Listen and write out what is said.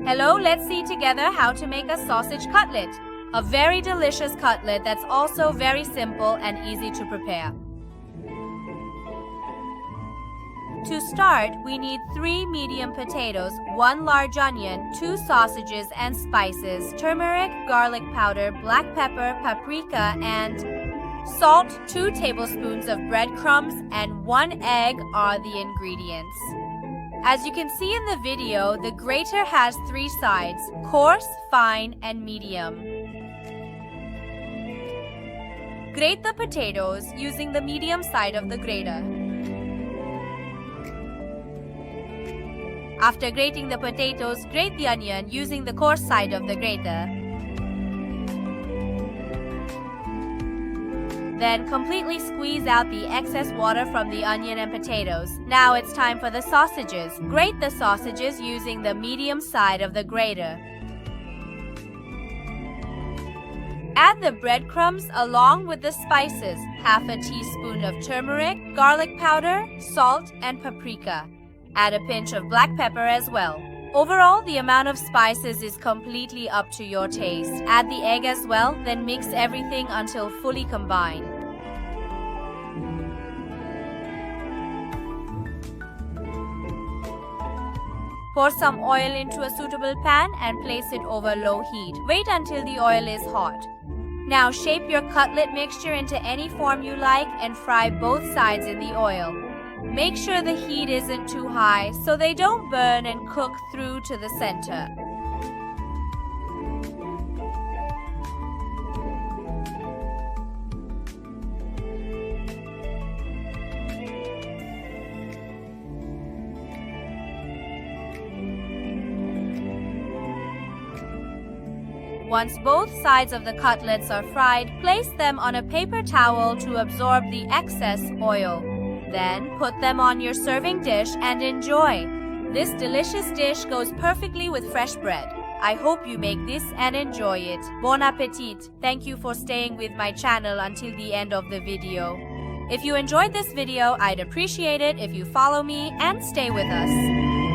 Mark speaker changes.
Speaker 1: Hello, let's see together how to make a sausage cutlet. A very delicious cutlet that's also very simple and easy to prepare. To start, we need 3 medium potatoes, 1 large onion, 2 sausages and spices, turmeric, garlic powder, black pepper, paprika, and salt. 2 tablespoons of breadcrumbs and 1 egg are the ingredients. As you can see in the video, the grater has 3 sides: coarse, fine, and medium. Grate the potatoes using the medium side of the grater. After grating the potatoes, grate the onion using the coarse side of the grater. Then completely squeeze out the excess water from the onion and potatoes. Now it's time for the sausages. Grate the sausages using the medium side of the grater. Add the breadcrumbs along with the spices, half a teaspoon of turmeric, garlic powder, salt, and paprika. Add a pinch of black pepper as well. Overall, the amount of spices is completely up to your taste. Add the egg as well, then mix everything until fully combined. Pour some oil into a suitable pan and place it over low heat. Wait until the oil is hot. Now shape your cutlet mixture into any form you like and fry both sides in the oil. Make sure the heat isn't too high so they don't burn and cook through to the center. Once both sides of the cutlets are fried, place them on a paper towel to absorb the excess oil. Then put them on your serving dish and enjoy. This delicious dish goes perfectly with fresh bread. I hope you make this and enjoy it. Bon appetit! Thank you for staying with my channel until the end of the video. If you enjoyed this video, I'd appreciate it if you follow me and stay with us.